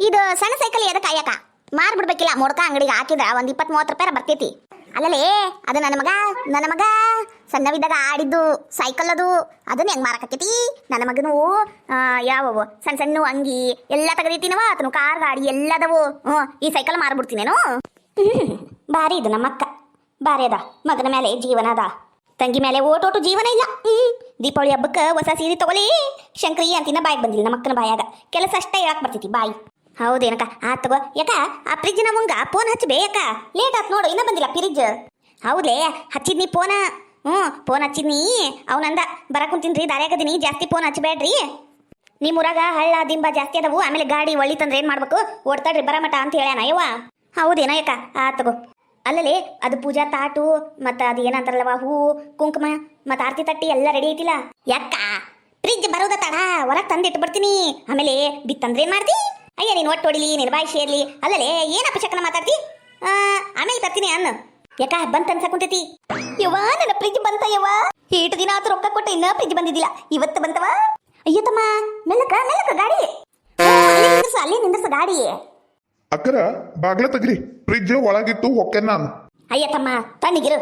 ಇದು ಸಣ್ಣ ಸೈಕಲ್ ಎದಕ್ಕೆ ಕಾಯಕ ಮಾರ್ಬಿಡ್ಬೇಕಿಲ್ಲ ಮೊಡ್ಕ ಅಂಗಡಿಗೆ ಹಾಕಿದ್ರ ಒಂದ್ 20-30 ರೂಪಾಯಿ ಬರ್ತೈತಿ. ಅಲ್ಲಲೇ ಅದು ನನ್ನ ಮಗ ಸಣ್ಣವಿದ್ದಾಗ ಆಡಿದ್ದು ಸೈಕಲ್ ಅದನ್ನ ಹೆಂಗ್ ಮಾರಕತ್ತೈತಿ. ನನ್ನ ಮಗನು ಯಾವವು ಸಣ್ಣ ಸಣ್ಣ ಅಂಗಿ ಎಲ್ಲ ತೆಗೆದೈತಿನವ ಆತನು ಕಾರ್ ಗಾಡಿ ಎಲ್ಲದವು. ಈ ಸೈಕಲ್ ಮಾರ್ಬಿಡ್ತೀನೇನು. ಬಾರಿ ಇದು ನಮ್ಮ ಅಕ್ಕ ಬಾರಿ ಅದ. ಮಗನ ಮೇಲೆ ಜೀವನ ಅದ, ತಂಗಿ ಮೇಲೆ ಓಟೋಟು ಜೀವನ ಇಲ್ಲ. ದೀಪಾವಳಿ ಹಬ್ಬಕ್ಕೆ ಹೊಸ ಸೀರೆ ತಗೊಳ್ಳಿ ಶಂಕರಿ ಅಂತಿನ ಬಾಯಿಗೆ ಬಂದಿಲ್ಲ ನಮ್ಮ ಅಕ್ಕನ ಬಾಯಾಗ. ಕೆಲಸ ಅಷ್ಟೇ ಹೇಳಕ್ ಬರ್ತೈತಿ ಬಾಯಿ. ಹೌದೇನಕ್ಕ ಆತ್ ತಗೋ. ಯಾಕ ಆ ಫ್ರಿಜ್ ನಮ್ಮಂಗ ಫೋನ್ ಹಚ್ಚಬೇ ಯಾಕ ಲೇಟ್ ಆತ್ ನೋಡು ಇನ್ನೂ ಬಂದಿಲ್ಲ ಫ್ರಿಜ್. ಹೌದೇ ಹಚ್ಚಿದ್ನಿ ಫೋನ. ಫೋನ್ ಹಚ್ಚಿದ್ನಿ ಅವನಂದ ಬರ ಕುಂತೀನ್ರಿ ದಾರ್ಯಾಗದಿನಿ ಜಾಸ್ತಿ ಫೋನ್ ಹಚ್ಚಬೇಡ್ರಿ. ನಿಮ್ಮೂರಾಗ ಹಳ್ಳ ದಿಂಬ ಜಾಸ್ತಿ ಅದಾವು ಆಮೇಲೆ ಗಾಡಿ ಒಳ್ಳಿ ತಂದ್ರೆ ಏನ್ ಮಾಡ್ಬೇಕು ಓಡ್ತಾಡ್ರಿ ಬರಮಟ ಅಂತ ಹೇಳ್ಯಾನ ಯವ್ವ. ಹೌದೇನೋ ಯಾಕ ಆತ್ ತಗೋ. ಅಲ್ಲಲೇ ಅದು ಪೂಜಾ ತಾಟು ಮತ್ತು ಅದು ಏನಂತಾರಲ್ಲವ ಹೂ ಕುಂಕುಮ ಮತ್ತು ಆರತಿ ತಟ್ಟಿ ಎಲ್ಲ ರೆಡಿ ಐತಿಲ್ಲ. ಯಾಕ ಫ್ರಿಜ್ ಬರೋದ ತಡ ಹೊರಗೆ ತಂದಿಟ್ಟು ಬರ್ತೀನಿ ಆಮೇಲೆ ಬಿತ್ತಂದ್ರೆ ಏನ್ ಮಾಡ್ತಿ. ಅಯ್ಯ ನೀನು ಒಟ್ಟು ಹೊಡಿಲಿ ನಿನ್ನ ಬಾಯಿ ಸೇರ್ಲಿ. ಅಲ್ಲಲೇ ಏನಪ್ಪ ಚಕ್ಕನ ಮಾತಾಡ್ತಿ. ಆಮೇಲೆ ಬರ್ತೀನಿ ಅನ್ನ. ಯಾಕ ಬಂತ ಅನ್ಸಕುಂತೈತಿ. ಯವ್ವ ನನ್ನ ಫ್ರಿಜ್ ಬಂತ ಯವ್ವ. ಏಟು ದಿನ ಆತು ರೊಕ್ಕ ಕೊಟ್ಟು ಇನ್ನ ಫ್ರಿಜ್ ಬಂದಿದ್ದಿಲ್ಲ ಇವತ್ತು ಬಂತವ. ಅಯ್ಯೋ ತಮ್ಮ ಮೆಲ್ಲಕ ಮೆಲ್ಲಕ ಗಾಡಿ ಅಲ್ಲೇ ನಿಂದ್ರಸ ಗಾಡಿ. ಅಕ್ಕರ ಬಾಗ್ಲ ತಗ್ರಿ ಫ್ರಿಜ್ ಒಳಗಿಟ್ಟು ಹೊಕ್ಕೆ ನಾನು. ಅಯ್ಯ ತಮ್ಮ ತಣ್ಣಗಿರು.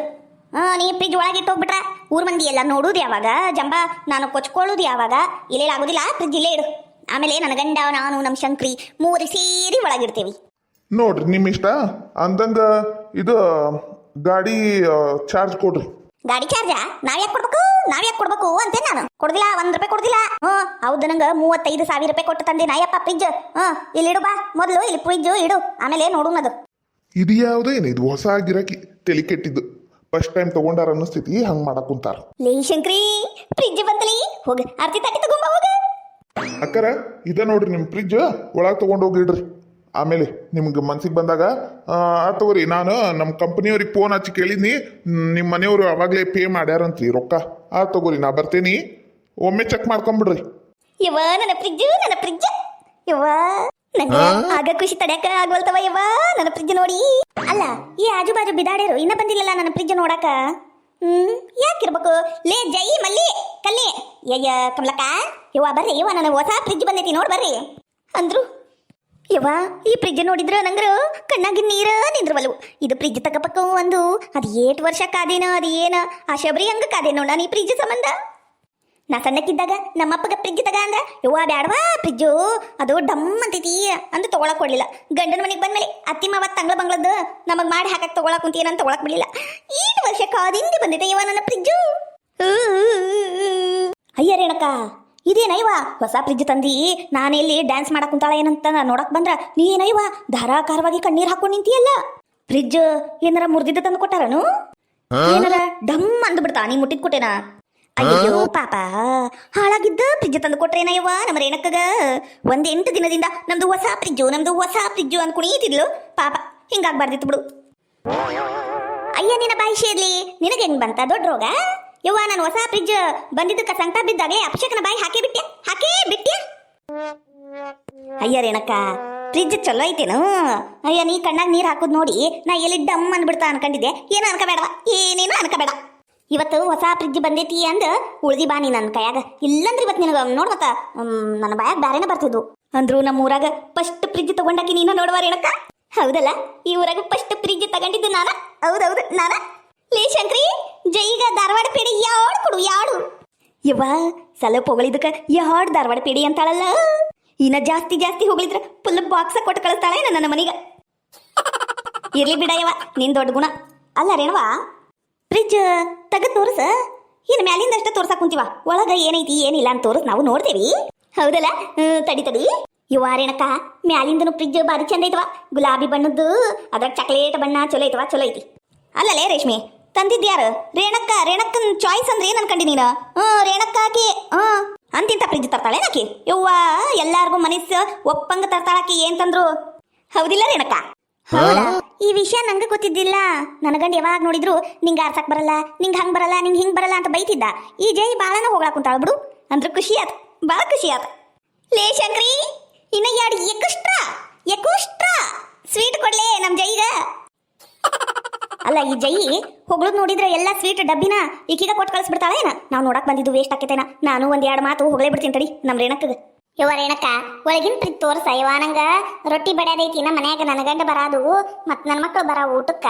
ನೀ ಫ್ರಿಜ್ ಒಳಗಿಟ್ಟು ಹೋಗ್ಬಿಟ್ರ ಊರ್ ಮಂದಿ ಎಲ್ಲ ನೋಡುದು ಯಾವಾಗ ಜಂಬ ನಾನು ಕೊಚ್ಕೊಳ್ಳೋದು ಯಾವಾಗ. ಇಲ್ಲೇ ಆಗೋದಿಲ್ಲ ಫ್ರಿಜ್ ಇಲ್ಲೇ ಇಡು. ಆಮೇಲೆ ನನ್ನ ಗಂಡ ನಾನು ನಮ್ಮ ಶಂಕ್ರಿ ಮೂರು ಸೇರಿ ಒಳಗಿಡ್ತೇವಿ. ನೋಡ್ರಿ ನಿಮ್ ಇಷ್ಟ ಅಂದಂಗ ಇದು ಗಾಡಿ ಚಾರ್ಜ್ ಕೊಡ್ರಿ. ಗಾಡಿ ಚಾರ್ಜ ನಾವ್ಯಾಕೆ ಕೊಡ್ಬೇಕು ಅಂತೇನೆ ನಾನು. ಕೊಡುದಿಲ್ಲ 1 ರೂಪಾಯಿ ಕೊಡುದಿಲ್ಲ. ಹೌದು ನಂಗ 35,000 ರೂಪಾಯಿ ಕೊಟ್ಟು ತಂದೆ ನಾಯಪ್ಪ ಫ್ರಿಜ್. ಇಲ್ಲಿ ಬಾ ಮೊದಲು ಇಲ್ಲಿ ಫ್ರಿಜ್ ಇಡು ಆಮೇಲೆ ನೋಡುನದು. ಇದು ಯಾವುದೇನು ಇದು ಹೊಸ ಗಿರಾಕಿ ತಲೆ ಕೆಟ್ಟಿದ್ದು ಫಸ್ಟ್ ಟೈಮ್ ತಗೊಂಡಾರ ಅನ್ನಿಸ್ತೈತಿ ಹಂಗ್ ಮಾಡಕ್ ಕುಂತಾರ. ಲೇ ಶಂಕ್ರಿ ಫ್ರಿಜ್ ಬಂತಲಿ ಹೋಗ ಆರ್ತಿ ತಟ್ಟಿ ತಗೊಂಬ ಹೋಗ. ಅಕ್ಕರ ಇದ ನೋಡ್ರಿ ನಿಮ್ ಫ್ರಿಜ್ ಒಳಗ್ ತಗೊಂಡೋಗಿಡ್ರಿ. ಆಮೇಲೆ ನಿಮ್ಗೆ ಮನ್ಸಿಗೆ ಬಂದಾಗ ತಗೋರಿ. ನಾನು ನಮ್ಮ ಕಂಪ್ನಿಯವ್ರಿಗೆ ಫೋನ್ ಹಚ್ಚಿ ಕೇಳಿದ್ನಿ ನಿಮ್ಮ ಮನೆಯವರು ಅವಾಗಲೇ ಪೇ ಮಾಡ್ಯಾರಂತ್ರಿ ರೊಕ್ಕ. ತಗೋರಿ ನಾ ಬರ್ತೀನಿ ಒಮ್ಮೆ ಚೆಕ್ ಮಾಡ್ಕೊಂಬಿಡ್ರಿ. ಯವ್ವ ನನ್ನ ಫ್ರಿಜ್ ಯವ್ವ ನಂಗೆ ಆಗ ಖುಷಿ ತಡ್ಯಾಕ ಆಗ್ವಲ್ತವ ಯವ್ವ ನನ್ನ ಫ್ರಿಜ್ ನೋಡಿ. ಅಲ್ಲ ಈ ಆಜು ಬಾಜು ಬಿದಾಡ್ಯಾರು ಇನ್ನ ಬಂದಿಲ್ಲಲ್ಲ ನನ್ನ ಫ್ರಿಜ್ ನೋಡಾಕ. ಯಾಕಿರ್ಬೇಕು ಲೇ ಜೈ ಮಲ್ಲಿ ಕಲ್ಲಿ ಯಯ್ಯ ಕಮಲಕ್ಕ ಯವ್ವ ಬರ್ರಿ ಯವ್ವ ನನ್ನ ಹೊಸ ಫ್ರಿಜ್ ಬಂದೈತಿ ನೋಡ್ ಬರ್ರಿ ಅಂದ್ರು. ಯವ್ವ ಈ ಫ್ರಿಜ್ ನೋಡಿದ್ರ ನಂಗ್ರ ಕಣ್ಣಾಗಿ ನೀರ ನಿಂದ್ರವಲ್ವು. ಇದು ಫ್ರಿಜ್ ತಗಬೇಕು ಒಂದು ಅದು 8 ವರ್ಷ ಕಾದೇನ ಅದು ಏನ ಆ ಶಬರಿ ಹಂಗ ಕಾದೇನೋ ನಾನು ಈ ಫ್ರಿಜ್ ಸಂಬಂಧ. ನಾ ಸಣ್ಣಕ್ಕಿದ್ದಾಗ ನಮ್ಮಪ್ಪಗ ಫ್ರಿಜ್ ತಗ ಅಂದ್ರ ಯವ್ವ ಬ್ಯಾಡವಾ ಫ್ರಿಜ್ಜು ಅದು ಡಮ್ ಅಂತೈತಿ ಅಂತ ತಗೊಳಕ್ ಕೊಡ್ಲಿಲ್ಲ. ಗಂಡನ ಮನೆಗೆ ಬಂದ್ಮೇಲೆ ಅತ್ತಿ ಮಾವ ತಂಗ್ಳ ಬಂಗ್ಳದ್ದು ನಮಗ್ ಮಾಡಿ ಹಾಕಕ್ ತಗೊಳಕ್ ಕುಂತೀನಂತ ತಗೊಳಕ್ ಬಿಡ್ಲಿಲ್ಲ. 8 ವರ್ಷ ಕಾದಿಂದ ಬಂದೈತೆ ಯವ್ವ ನನ್ನ ಫ್ರಿಜ್ಜು. ಅಯ್ಯ ರೇಣಕ್ಕ ಇದೇನಯ್ವ ಹೊಸ ಫ್ರಿಜ್ ತಂದಿ ನಾನೆಲ್ಲಿ ಡ್ಯಾನ್ಸ್ ಮಾಡಕ್ ಕುಂತಾಳ ಏನಂತ ನೋಡಕ್ ಬಂದ್ರ ನೀ ಏನಯ್ವ ಧಾರಾಕಾರವಾಗಿ ಕಣ್ಣೀರ್ ಹಾಕೊಂಡ್ ನಿಂತಿಯಲ್ಲ. ಫ್ರಿಜ್ ಏನಾರ ಮುರಿದಿದ್ದ ತಂದು ಕೊಟ್ಟಾರನು ಏನಾರ ಡಮ್ ಅಂದ್ ಬಿಡ್ತಾ ನೀ ಮುಟ್ಟಿದ್ ಕೊಟ್ಟೇನಾ. ಅಯ್ಯೋ ಪಾಪ ಹಾಳಾಗಿದ್ದ ಫ್ರಿಜ್ ತಂದು ಕೊಟ್ರೇನಯ್ಯವ್ವ ನಮ್ಮ ರೇಣಕ್ಕಗ. 8 ದಿನದಿಂದ ನಮ್ದು ಹೊಸ ಫ್ರಿಜ್ಜು ಅಂದ್ ಕುಣಿತಿದ್ಲು ಪಾಪ. ಹಿಂಗಾಗ್ಬಾರ್ದಿತ್ತು ಬಿಡು. ಅಯ್ಯ ನಿನ್ನ ಬಾಯಿ ಸೇರ್ಲಿ ನಿನಗೆ ಹೆಂಗ್ ಬಂತ ದೊಡ್ಡ ರೋಗ. ಯವ್ವ ನಾನು ಹೊಸ ಫ್ರಿಜ್ ಬಂದಿದ್ದಕ್ಕ ಸಂಕಟ ಬಿದ್ದಾಗಲೇ ಅಪಶಕನ ಬಾಯಿ ಹಾಕೇ ಬಿಟ್ಟೆ. ಅಯ್ಯ ರೇಣಕ್ಕ ಫ್ರಿಜ್ ಚಲೋ ಐತೇನು. ಅಯ್ಯ ನೀ ಕಣ್ಣಾಗ ನೀರ್ ಹಾಕುದ್ ನೋಡಿ ನಾ ಎಲ್ಲಿ ಡಮ್ ಅಂದ್ಬಿಡ್ತಾ ಅನ್ಕೊಂಡಿದ್ದೆ. ಏನು ಅನ್ಕಬೇಡವಾ ಏನೇನು ಅನ್ಕಬೇಡ. ಇವತ್ತು ಹೊಸ ಫ್ರಿಜ್ ಬಂದೈತಿ ಅಂದ ಉಳ್ದಿ ಬಾ ನೀ ನನ್ನ ಕೈಯಾಗ. ಇಲ್ಲಂದ್ರೆ ಇವತ್ತು ನಿನಗ ನೋಡ್ಮತ್ತ ನನ್ನ ಬಾಯಾಗ ಬ್ಯಾರೇನ ಬರ್ತಿದ್ವು ಅಂದ್ರು. ನಮ್ಮ ಊರಾಗ ಫಸ್ಟ್ ಫ್ರಿಜ್ ತಗೊಂಡಾಕಿ ನೀನ ನೋಡುವ ರೇಣಕ್ಕ. ಹೌದಲ್ಲ ಈ ಊರಾಗ ಫಸ್ಟ್ ಫ್ರಿಜ್ ತಗೊಂಡಿದ್ದು ನಾನ. ಹೌದೌದು ನಾನ. ಲೇ ಶಂಕ್ರಿ ಜೈಗ ಧಾರವಾಡ ಪೇಡಿ ಯಾಡು ಯವ್ವ ಸ್ವಲ್ಪ ಹೊಗಳಿದಕ್ಕ ಯಾಡ್ ಧಾರವಾಡ ಪೇಡಿ ಅಂತಾಳಲ್ಲ. ಇನ್ನ ಜಾಸ್ತಿ ಹೊಗಳಿದ್ರ ಫುಲ್ ಬಾಕ್ಸ ಕೊಟ್ಟು ಕಳಿಸ್ತಾಳೆ ನನ್ನ ಮನೆಗ. ಇರ್ಲಿ ಬಿಡ ಯವ್ವ ನಿನ್ ದೊಡ್ಡ ಗುಣ. ಅಲ್ಲ ರೇಣವಾ ಫ್ರಿಜ್ ತೆಗೆದು ತೋರ್ಸ. ಏನು ಮ್ಯಾಲಿಂದ ಅಷ್ಟೇ ತೋರ್ಸಾಕ್ ಕುಂತೀವ ಒಳಗ ಏನೈತಿ ಏನಿಲ್ಲ ಅಂತ ತೋರ್ಸ್ ನಾವು ನೋಡ್ತೇವಿ. ಹೌದಲ್ಲ ತಡಿ ಇವ ರೇಣಕ್ಕ ಮ್ಯಾಲಿಂದನು ಫ್ರಿಜ್ ಬಾರಿ ಚಂದ ಐತವ. ಗುಲಾಬಿ ಬಣ್ಣದ್ದು ಅದ್ರಾಗ ಚಾಕ್ಲೇಟ್ ಬಣ್ಣ ಚಲೋ ಐತಿ. ಅಲ್ಲಲೇ ರೇಷ್ಮೆ ತಂದಿದ್ಯಾರು ರೇಣಕ್ಕನ್ ಚಾಯ್ಸ್ ಅಂದ್ರೆ ಏನ್ ಅನ್ಕಂಡಿ ನೀನು. ರೇಣಕ್ಕ ಆಕಿ ಅಂತಿಂತ ಫ್ರಿಜ್ ತರ್ತಾಳೆ ನಾಕಿ. ಯವ್ವ ಎಲ್ಲಾರ್ಗು ಮನಸ್ಸು ಒಪ್ಪಂಗ ತರ್ತಾಳಾಕಿ ಏನ್ ತಂದ್ರು. ಹೌದಿಲ್ಲ ರೇಣಕ್ಕ. ಹೌದಾ ಈ ವಿಷಯ ನಂಗೆ ಗೊತ್ತಿದ್ದಿಲ್ಲ. ನನ್ನ ಗಂಡ ಯಾವಾಗ ನೋಡಿದ್ರು ನಿಂಗೆ ಆರ್ಸಕ್ ಬರಲ್ಲ ನಿಂಗೆ ಹಂಗ್ ಬರಲ್ಲ ನಿಂಗೆ ಹಿಂಗ್ ಬರಲ್ಲ ಅಂತ ಬೈತಿದ್ದ. ಈ ಜೈ ಬಾಳನ ಹೋಗ್ಲಾಕ್ ಕುಂತಾಳ ಬಿಡು ಅಂದ್ರೆ ಖುಷಿ ಆತ ಬಾಳ ಖುಷಿ ಆತ. ಲೇ ಶಂಕ್ರಿ ಇನ್ನ ಎರಡು ಎಕುಷ್ಟ್ರಾ ಸ್ವೀಟ್ ಕೊಡ್ಲೇ ನಮ್ ಜೈಗ. ಅಲ್ಲ ಈ ಜೈ ಹೊಗಳದ್ ನೋಡಿದ್ರೆ ಎಲ್ಲ ಸ್ವೀಟ್ ಡಬ್ಬಿನ ಈಕೀಗ ಕೊಟ್ಟು ಕಳಿಸ್ಬಿಡ್ತಾಳೇನ. ನಾವು ನೋಡಕ್ ಬಂದಿದ್ದು ವೇಸ್ಟ್ ಆಕೇತೇನ. ನಾನು ಒಂದ್ 2 ಮಾತು ಹೊಗಳೇ ಬಿಡ್ತೀನಿ ತಡಿ ನಮ್ ರೇಣಕ್ಕಗ. ಯವ್ವ ರೇಣಕ್ಕ ಒಳಗಿನ ಪ್ರೀತಿ ತೋರ್ಸ ಯವ್ವ ನಂಗ ರೊಟ್ಟಿ ಬಡ್ಯಾದೈತಿ ನಮ್ಮ ಮನ್ಯಾಗ ನನ್ನ ಗಂಡ ಬರಾದು ಮತ್ ನನ್ನ ಮಕ್ಕಳು ಬರ ಊಟಕ್ಕ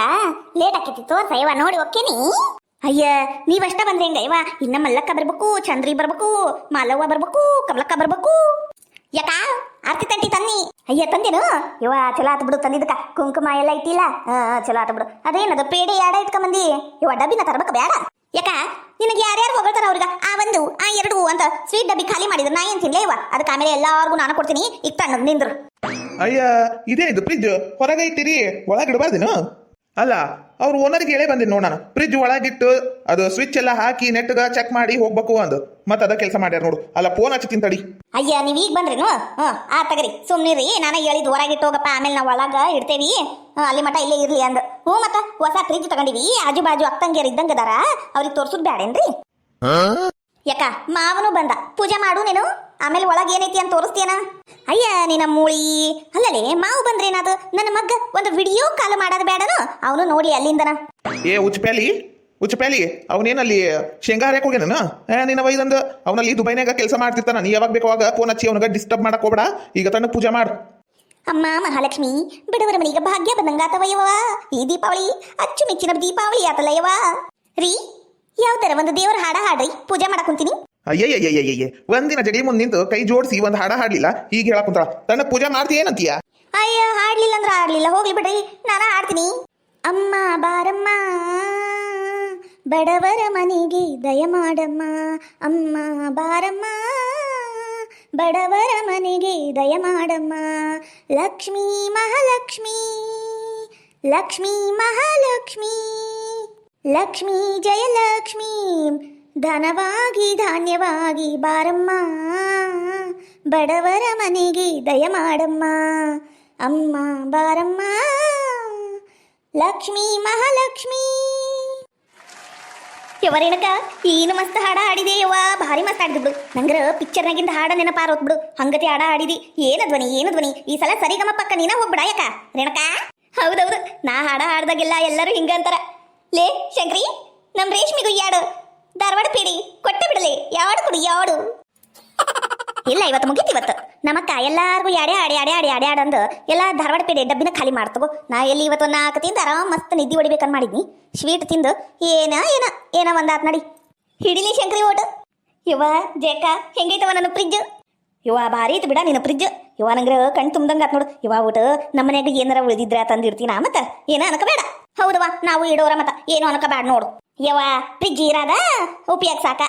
ಲೇಟ್ ಆಕೈತಿ ತೋರ್ಸ ಯವ್ವ ನೋಡಿ ಓಕೆನಿ. ಅಯ್ಯ ನೀವಷ್ಟ ಬಂದ್ರೆ ಹೆಂಗ ಯವ್ವ ಇನ್ನ ಮಲ್ಲಕ್ಕ ಬರ್ಬೇಕು, ಚಂದ್ರಿ ಬರ್ಬೇಕು, ಮಾಲವ್ವ ಬರ್ಬೇಕು, ಕಮಲಕ್ಕ ಬರ್ಬೇಕು. ಯಾಕ ಆರ್ತಿ ತಟ್ಟಿ ತನ್ನಿ. ಅಯ್ಯ ತಂದೇನು ಯವ್ವ ಚಲೋ ಆತ್ ಬಿಡು ತಂದಿದ್ದಕ್ಕ ಕುಂಕುಮ ಎಲ್ಲ ಇಟ್ಟಿಲ್ಲ. ಚಲೋ ಆತ್ ಬಿಡು. ಅದೇನದು ಪೇಡೆ ಯಾಡ ಇಟ್ಕೊಂಬಂದಿ ಯವ್ವ ಡಬ್ಬಿನ ತರ್ಬೇಕು ಬೇಡ. ಯಾಕ ನಿನಗೆ ಯಾರ್ಯಾರು ಹೊಗಳ್ತಾರ ಅವ್ರಿಗೆ ಆ ಒಂದು ಆ ಎರಡು ಅಂತ ಸ್ವೀಟ್ ಡಬ್ಬಿ ಖಾಲಿ ಮಾಡಿದ್ರು ನಾ ಏನ್ ತಿನ್ಲೇ ಇವ ಅದಕ್ಕೆ ಆಮೇಲೆ ಎಲ್ಲಾರ್ಗು ನಾನು ಕೊಡ್ತೀನಿ ಈಗ ತಣ್ಣಗ್ ನಿಂದ್ರು. ಅಯ್ಯ ಇದೇನಿದು ಫ್ರಿಜ್ ಹೊರಗೆ ಇಟ್ಟಿರಿ ಒಳಗಿಡಬಾರ್ದೇನು? ಅಲ್ಲ ಅವ್ರು ಓನರ್ಗೆ ಹೇಳೇ ಬಂದಿನಿ ನೋಡ್ ನಾನು ಫ್ರಿಜ್ ಒಳಗಿಟ್ಟು ಅದು ಸ್ವಿಚ್ ಎಲ್ಲ ಹಾಕಿ ನೆಟ್ಗ ಚೆಕ್ ಮಾಡಿ ಹೋಗ್ಬೇಕು ಅಂದು ಮತ್ತೆ ಅದ ಕೆಲಸ ಮಾಡ್ಯಾರ ನೋಡು. ಅಲ್ಲ ಫೋನ್ ಹಚ್ಚಿ ತಡಿ. ಅಯ್ಯ ನೀವ್ ಈಗ ಬಂದ್ರೇನು? ಆ ತಗರಿ ಸುಮ್ನಿರಿ ನಾನು ಹೇಳಿದ್ ಹೊರಗಿಟ್ಟು ಹೋಗಪ್ಪ ಆಮೇಲೆ ನಾವು ಒಳಗ ಇಡ್ತೇವಿ ಅಲ್ಲಿ ಮಠ ಇಲ್ಲೇ ಇರ್ಲಿ ಅಂದ್. ಮತ್ತ ಹೊಸ ಫ್ರಿಜ್ ತಗೊಂಡಿವಿ ಆಜು ಬಾಜು ಅಕ್ಕಂಗಿಯರ್ ಇದ್ದಂಗ ಅದಾರ ಅವ್ರಿಗೆ ತೋರ್ಸುದ್ ಬ್ಯಾಡೇನ್ರಿ? ಯಾಕ ಮಾವನು ಬಂದ ಪೂಜೆ ಮಾಡು ನೀನು ಆಮೇಲೆ ಒಳಗೆ ಏನೈತಿ ಅಂತ ತೋರಿಸ್ತೀಯನ. ಅಯ್ಯ ನಿನ್ನ ಮೂಳಿ ಅಲ್ಲಲೇ ಮಾವು ಬಂದ್ರೇನದು ನನ್ನ ಮಗ್ಗ ಒಂದು ವಿಡಿಯೋ ಕಾಲ್ ಮಾಡೋದು ಬೇಡನು ಅವನು ನೋಡಿ ಅಲ್ಲಿಂದನ. ಏ ಉಚ್ಚಪ್ಯಾಲಿ ಅವನೇನಲ್ಲಿ ಶೇಂಗಾ ಹರಿಯಕ್ ಹೋಗ್ಯಾನ ನಿನ್ನ ವೈದಂದ ಅವನಲ್ಲಿ ದುಬೈನಾಗ ಕೆಲಸ ಮಾಡ್ತಿರ್ತಾನ. ನೀ ಯಾವಾಗ ಬೇಕಾವಾಗ ಫೋನ್ ಹಚ್ಚಿ ಅವನಿಗೆ ಡಿಸ್ಟರ್ಬ್ ಮಾಡಕ್ ಹೋಗ್ಬೇಡ. ಈಗ ತನ್ನ ಪೂಜೆ ಮಾಡು. ಅಮ್ಮ ಮಹಾಲಕ್ಷ್ಮಿ ಬಡವರ ಮನೆಗೆ ಭಾಗ್ಯ ಬಂದಂಗಾತವಯ್ಯವ ಈ ದೀಪಾವಳಿ ಅಚ್ಚುಮೆಚ್ಚಿನ ದೀಪಾವಳಿ ಆತಲ್ಲಯ್ಯವ. ರೀ ಯಾವ ತರ ಒಂದು ದೇವರ ಹಾಡ ಹಾಡ್ರಿ ಪೂಜೆ ಮಾಡಕ್ ಕುಂತೀನಿ. ಅಯ್ಯಯ್ಯಯ್ಯಯ್ಯ ಒಂದಿನ ಜಡಿ ಮುಂದೆ ನಿಂತು ಕೈ ಜೋಡಿಸಿ ಒಂದ್ ಹಾಡ ಹಾಡ್ಲಿಲ್ಲ ಈಗ ಹೇಳಕ್ ಕುಂತಾಳ. ತನ್ನ ಪೂಜೆ ಮಾಡ್ತೀಯ ಏನಂತೀಯ? ಅಯ್ಯ ಹಾಡ್ಲಿಲ್ಲ ಅಂದ್ರ ಹಾಡ್ಲಿಲ್ಲ ಹೋಗ್ಲಿ ಬಿಡ್ರಿ ನಾನ ಹಾಡ್ತೀನಿ. ಅಮ್ಮ ಬಾರಮ್ಮ ಬಡವರ ಮನೆಗೆ ದಯ ಮಾಡಮ್ಮ, ಅಮ್ಮ ಬಾರಮ್ಮ ಬಡವರ ಮನೆಗೆ ದಯ ಮಾಡಮ್ಮ, ಲಕ್ಷ್ಮೀ ಮಹಾಲಕ್ಷ್ಮಿ ಲಕ್ಷ್ಮೀ ಮಹಾಲಕ್ಷ್ಮಿ ಲಕ್ಷ್ಮೀ ಜಯಲಕ್ಷ್ಮೀ ಧನವಾಗಿ ಧಾನ್ಯವಾಗಿ ಬಾರಮ್ಮ, ಬಡವರ ಮನೆಗೆ ದಯ ಮಾಡಮ್ಮ, ಅಮ್ಮ ಬಾರಮ್ಮ ಲಕ್ಷ್ಮೀ ಮಹಾಲಕ್ಷ್ಮಿ. ಯವರೇನಕ ಏನು ಮಸ್ತ್ ಹಾಡ ಹಾಡಿದೆ ಯವ್ವ ಭಾರಿ ಮಸ್ತ್ ಹಾಡಿದ್ ಬಿಡು. ನಂಗ್ರ ಪಿಕ್ಚರ್ನಾಗಿಂದ ಹಾಡ ನೆನಪಾರೋತ್ ಬಿಡು ಹಂಗತಿ ಹಾಡ ಹಾಡಿದಿ. ಏನು ಧ್ವನಿ ಈ ಸಲ ಸರಿಗಮ ಪಕ್ಕ ನೀನ ಹೋಗ್ಬಿಡ ಯಾಕ ರೇಣಕ? ಹೌದೌದು ನಾ ಹಾಡ ಹಾಡ್ದಾಗೆಲ್ಲ ಎಲ್ಲರೂ ಹಿಂಗ ಅಂತಾರ. ಲೇ ಶಂಕ್ರಿ ನಮ್ ರೇಷ್ಮಿಗೂ ಯಾಡು ಧಾರವಾಡ ಪೀಡಿ ಕೊಟ್ಟೆ ಬಿಡಲಿ ಯಾಡು ಕೊಡು ಯಾಡು ಇಲ್ಲ ಇವತ್ತು ಮುಗಿತು. ಇವತ್ತು ನಮ್ಮಕ್ಕ ಎಲ್ಲಾರ್ಗು ಯಾಡೆ ಅಂದು ಎಲ್ಲ ಧಾರವಾಡ ಪೇಡೆ ಡಬ್ಬಿನ ಖಾಲಿ ಮಾಡ್ತಗೋ. ನಾ ಎಲ್ಲಿ ಇವತ್ತು 4 ತಿಂದು ಆರಾಮ್ ಮಸ್ತ್ ನಿದ್ದೆ ಹೊಡಿಬೇಕಂತ ಮಾಡಿದ್ನಿ. ಸ್ವೀಟ್ ತಿಂದು ಏನ ಒಂದಾತ್ ನಡಿ ಹಿಡಿಲಿ ಶಂಕರಿ ಓಟು. ಇವ ಜೇಕ ಹೆಂಗೈತವ ನನ್ನ ಫ್ರಿಜ್? ಇವ ಭಾರಿ ಐತಿ ಬಿಡ ನಿನ್ನ ಫ್ರಿಜ್. ಇವ ನಂಗ್ರ ಕಣ್ ತುಂಬ್ದಂಗ ಆತ್ ನೋಡು. ಇವ ಊಟ ನಮ್ಮ ಮನ್ಯಾಗ ಏನಾರ ಉಳಿದಿದ್ರ ತಂದಿರ್ತೀನ ಮತ್ತ ಏನ ಅನ್ಕಬೇಡ. ಹೌದವ ನಾವು ಇಡೋರ ಮತ್ತ ಏನು ಅನ್ಕಬೇಡ ನೋಡು. ಯವ್ವ ಫ್ರಿಜ್ ಇರಾದ ಉಪಯೋಗ ಸಾಕ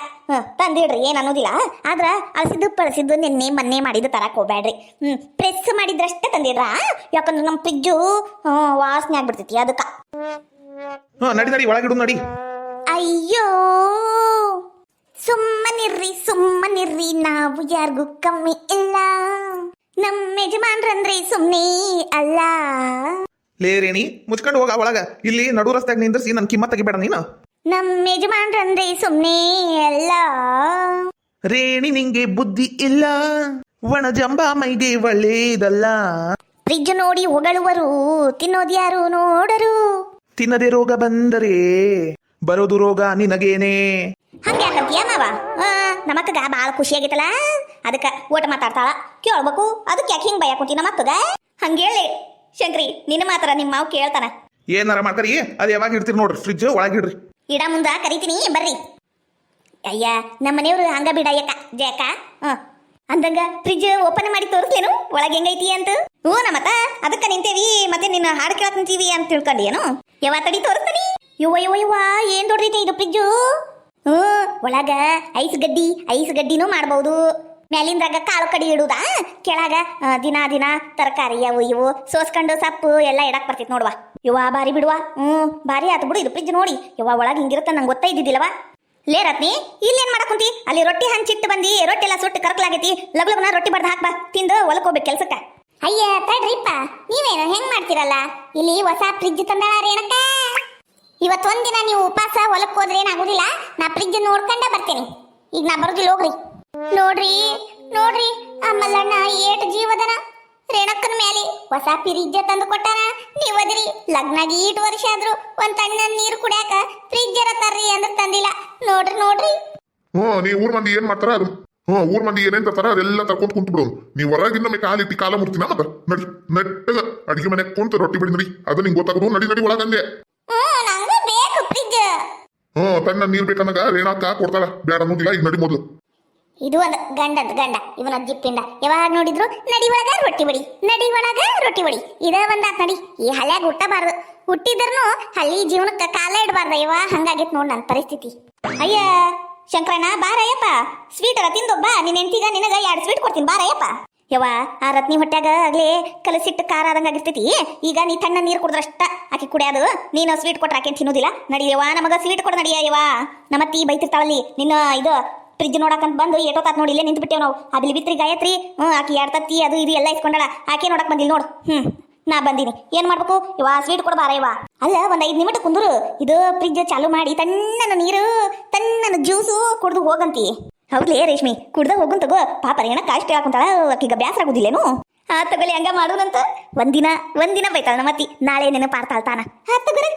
ತಂದಿಡ್ರಿ ಏನ್ ಅನ್ನೋದಿಲ್ಲ. ಆದ್ರ ಅಳಸಿದ್ದು ಪಳಸಿದ್ದು ನಿನ್ನೆ ಮೊನ್ನೆ ಮಾಡಿದ್ದು ತರಕ್ ಹೋಗ್ಬೇಡ್ರಿ. ಪ್ರೆಸ್ ಮಾಡಿದ್ರಷ್ಟೇ ತಂದಿಡ್ರ ಯಾಕಂದ್ರೆ ನಮ್ಮ ಫ್ರಿಜ್ಜು ವಾಸನೆ ಆಗ್ಬಿಡ್ತೈತಿ ಅದಕ್ಕ. ನಡಿ ಒಳಗಿಡು ನಡಿ. ಅಯ್ಯೋ ಸುಮ್ಮನಿರ್ರಿ ನಾವು ಯಾರಿಗೂ ಕಮ್ಮಿ ಇಲ್ಲ. ನಮ್ಮ ಯಜಮಾನ್ರಂದ್ರೆ ಸುಮ್ಮನೆ ಅಲ್ಲ. ಲೇ ರೇಣಿ ಮುಚ್ಕೊಂಡು ಹೋಗ ಒಳಗ. ಇಲ್ಲಿ ನಡು ರಸ್ತೆಯಾಗ ನಿಂದ್ರಿಸಿ ನನ್ ಕಿಮ್ಮತ್ ತೆಗಿಬೇಡ ನೀನು. ನಮ್ಮ ಯಜಮಾನ್ರಂದ್ರೆ ಸುಮ್ಮನೆ ಅಲ್ಲ. ರೇಣಿ ನಿಂಗೆ ಬುದ್ಧಿ ಇಲ್ಲ, ಒಣ ಜಂಬ ಮೈಗೆ ಒಳ್ಳೇದಲ್ಲ. ಫ್ರಿಜ್ ನೋಡಿ ಹೊಗಳುವರು ತಿನ್ನೋದ್ಯಾರು ನೋಡರು. ತಿನ್ನದೆ ರೋಗ ಬಂದರೆ ಬರೋದು ರೋಗ ನಿನಗೇನೆ. ಹಂಗೆ ಯಾಕಂತೀಯ ಮಾವ? ನಮ್ಮಕ್ಕಗ ಭಾಳ ಖುಷಿ ಆಗೈತಲ್ಲ ಅದಕ್ಕ ಓಟ ಮಾತಾಡ್ತಾಳ ಕೇಳ್ಬೇಕು. ಅದಕ್ಕೆ ಯಾಕೆ ಹಿಂಗ್ ಭಯ ಕುಂತಿ ನಮ್ಮಕ್ಕಗ? ಹಂಗೇಳಿ ಶಂಕ್ರಿ ನಿನ್ನ ಮಾತ್ರ ನಿಮ್ಮ ಮಾವು ಕೇಳ್ತಾನ. ಏನಾರ ಮಾಡ್ಕರಿ ಅದು ಯಾವಾಗ ಇಡ್ತೀರಿ ನೋಡ್ರಿ ಫ್ರಿಜ್ ಒಳಗಿಡ್ರಿ. ಇಡ ಮುಂದ ಕರಿತೀನಿ ಬರ್ರಿ. ಅಯ್ಯ ನಮ್ಮ ಮನೆಯವ್ರು ಹಂಗ ಬಿಡ ಜಯಕ ಅಂದಂಗ ಫ್ರಿಜ್ ಓಪನ್ ಮಾಡಿ ತೋರಿಸ್ಲೇನು ಒಳಗೆ ಹೆಂಗೈತಿ ಅಂತ? ಹ್ಞೂ ನಮ್ಮತ್ತ ಅದಕ್ಕ ನಿಂತೇವಿ ಮತ್ತೆ ನಿನ್ನ ಹಾಡು ಕೇಳಕ್ ನಿಂತೀವಿ ಅಂತ ತಿಳ್ಕೊಂಡಿ ಏನು? ಯಾವ ತಡಿ ತೋರಿಸ್ತಾನಿ. ಯುವ ಏನ್ ದೊಡ್ಡದೈತೆ ಇದು ಫ್ರಿಜ್ಜು. ಒಳಗ ಐಸ್ ಗಡ್ಡಿನೂ ಮಾಡ್ಬೋದು. ಮ್ಯಾಲಿಂದ್ರಾಗ ಕಾಳು ಕಡಿ ಇಡುದಾ, ಕೆಳಗ ದಿನ ತರಕಾರಿ ಇವು ಸೋಸ್ಕೊಂಡು ಸೊಪ್ಪು ಎಲ್ಲ ಇಡಕ್ ಬರ್ತೈತಿ ನೋಡುವ. ಭಾರಿ ಬಿಡುವ. ಭಾರಿ ಆತು ಬಿಡು ಇದು ಫ್ರಿಜ್ ನೋಡಿ. ಒಳಗೆ ಹಿಂಗಿರುತ್ತೆ ನಂಗೆ ಗೊತ್ತಾ ಇದ್ದಿದ್ದಿಲ್ಲವಾ. ಲೇ ರತ್ನಿ ಇಲ್ಲೇನ್ ಮಾಡಕ್ ಕುಂತಿ? ಅಲ್ಲಿ ರೊಟ್ಟಿ ಹಂಚಿಟ್ಟು ಬಂದಿ ರೊಟ್ಟಿ ಎಲ್ಲ ಸುಟ್ಟು ಕರ್ಕಲಾಗೈತಿ. ಲಗ್ಲಗ್ನ ರೊಟ್ಟಿ ಬಡ್ದು ಹಾಕ್ಬಾ ತಿಂದು ಹೊಲಕ್ ಹೋಗ್ಬೇಕು ಕೆಲ್ಸಕ್ಕ. ಅಯ್ಯ ತಡ್ರಿಪ್ಪ ನೀವೇನು ಹೆಂಗ್ ಮಾಡ್ತಿರಲ್ಲ? ಇಲ್ಲಿ ಹೊಸ ಫ್ರಿಜ್ ತಂದಾಳ ರೇಣಕ್ಕ. ಇವತ್ತೊಂದಿನ ನೀವು ಉಪವಾಸ ಹೊಲಕ್ ಹೋದ್ರೆ ಏನಾಗುದಿಲ್ಲ. ನಾ ಫ್ರಿಜ್ ನೋಡ್ಕೊಂಡ ಬರ್ತೇನೆ. ಈಗ ನಾ ಬರುದಿಲ್ಲ ಹೋಗ್ರಿ. ನೋಡ್ರಿ ಆ ಮಲ್ಲಣ್ಣ ಏಟ್ ಜೀವದನ ರೇಣಕ್ಕನ ಮೇಲೆ ಹೊಸ ಫ್ರಿಜ್ ತಂದು ಕೊಟ್ಟಾನ. ನೀವದ್ರಿ ಲಗ್ನಾಗಿ 8 ವರ್ಷ ಆದ್ರು ಒಂದ್ ತಣ್ಣ ನೀರು ಕುಡಿಯಾಕ ಫ್ರಿಜ್ ತರ್ರಿ ಅಂದ್ರೆ ತಂದಿಲ್ಲ. ನೋಡ್ರಿ ನೀ ಊರ್ ಮಂದಿ ಏನ್ ಮಾಡ್ತಾರ ಅದು ಊರ್ ಮಂದಿ ಏನೇನ್ ತರ್ತಾರ ಅದೆಲ್ಲ ತರ್ಕೊಂತ ಕುಂತ ಬಿಡೋದು ನೀವ್ ಹೊರಗಿನ ಮೇಲೆ ಕಾಲಿಟ್ಟಿ ಕಾಲ ಮುರ್ತಿನ ಮತ್ತ ನಡಿ ನೆಟ್ಟಗ ಅಡಿಗೆ ಮನೆ ಕುಂತ ರೊಟ್ಟಿ ಬಿಡಿ ನಡಿ ಅದು ನಿಂಗೆ ಗೊತ್ತಾಗೋದು ನಡಿ ನಡಿ ಒಳಗಂದೆ ನಂಗೂ ಬೇಕು ಫ್ರಿಜ್. ತಣ್ಣ ನೀರ್ ಬೇಕನ್ನಗ ರೇಣಾಕ ಕೊಡ್ತಾಳ ಬೇಡ ಅನ್ನೋದಿಲ್ಲ ಈಗ ನಡಿ ಮೊದ್ಲು. ಇದು ಒಂದು ಗಂಡ ಇವನ ಜಿಪ್ಪಿಂದ ಯಾವಾಗ ನೋಡಿದ್ರು ನಡಿ ಒಳಗ ರೊಟ್ಟಿ ಬಡಿ, ನಡಿ ಒಳಗ ರೊಟ್ಟಿ ಬಡಿ, ಇದೇ ಒಂದಾತ್ ನಡಿ. ಈ ಹಳ್ಯಾಗ ಹುಟ್ಟಬಾರ್ದು, ಹುಟ್ಟಿದ್ರೂ ಹಳ್ಳಿ ಜೀವನಕ್ಕೆ ಕಾಲ ಇಡಬಾರ್ದ ಇವ. ಹಂಗಾಗಿತ್ತು ನೋಡ್ ನನ್ನ ಪರಿಸ್ಥಿತಿ. ಅಯ್ಯ ಶಂಕರಣ್ಣ ಬಾರಯ್ಯಪ್ಪ, ಸ್ವೀಟ್ ಅಲ್ಲ ತಿಂದು ಬಾ. ನಿನ್ನ ಹೆಂಡತಿಗ ನಿನಗ 2 ಸ್ವೀಟ್ ಕೊಡ್ತೀನಿ ಬಾರಯ್ಯಪ್ಪ. ಯವ್ವ ಆ ರತ್ನಿ ಹೊಟ್ಯಾಗ ಆಗ್ಲೇ ಕಲಸಿಟ್ಟು ಖಾರ ಆದಂಗ ಆಗಿರ್ತೈತಿ. ಈಗ ನೀ ತಣ್ಣ ನೀರು ಕುಡಿದ್ರಷ್ಟ ಆಕಿ ಕುಡಿಯೋದು, ನೀನು ಸ್ವೀಟ್ ಕೊಟ್ರ ಆಕೆ ತಿನ್ನೋದಿಲ್ಲ. ನಡಿಯವ್ವ ನಮಗ ಸ್ವೀಟ್ ಕೊಡ ನಡಿಯವ್ವ. ನಮ್ಮತ್ತಿ ಬೈತಿರ್ತಾವಲ್ಲಿ ನಿನ್ನ ಇದು ಫ್ರಿಜ್ ನೋಡಕಂತ ಬಂದು ಏಟೋತಾತ್ ನೋಡಿ ಇಲ್ಲೇ ನಿಂತು ಬಿಟ್ಟೇವ್ ನಾವು. ಅದಿಲ್ ಬಿತ್ರಿ ಗಾಯತ್ರಿ ಆಕಿ 2 ತತ್ತಿ ಅದು ಇದು ಎಲ್ಲ ಇಸ್ಕೊಂಡಳ. ಆಕೆ ನೋಡಕ್ ಬಂದಿಲ್ಲ ನೋಡು. ನಾ ಬಂದೀನಿ, ಏನ್ ಮಾಡ್ಬೇಕು ಇವ ಸ್ವೀಟ್ ಕೊಡಬಾರ ಇವ. ಅಲ್ಲ ಒಂದ್ 5 ನಿಮಿಷ ಕುಂದ್ರು ಇದು ಫ್ರಿಜ್ ಚಾಲು ಮಾಡಿ ತಣ್ಣನ ನೀರು ತಣ್ಣನ ಜ್ಯೂಸು ಕುಡ್ದು ಹೋಗಂತಿ. ಹೌದ್ಲೇ ರೇಷ್ಮಿ, ಕುಡ್ದ ಹೋಗುನ್ ತಗೋ. ಪಾಪ ರೇಣ ಕಾಷ್ಟ ಹಾಕೊಂತಾಳ, ಆಕಿಗ ಬ್ಯಾಸರ ಆಗುದಿಲ್ಲೇನು? ತಗೊಳ್ಳಿ ಹಂಗ ಮಾಡೋಣಂತ. ಒಂದಿನ ಬೈತಾಳ ನಮ್ಮತ್ತಿ, ನಾಳೆ ನೆನಪಾರ್ತಾಳ್ತಾನ. ತಗೋರ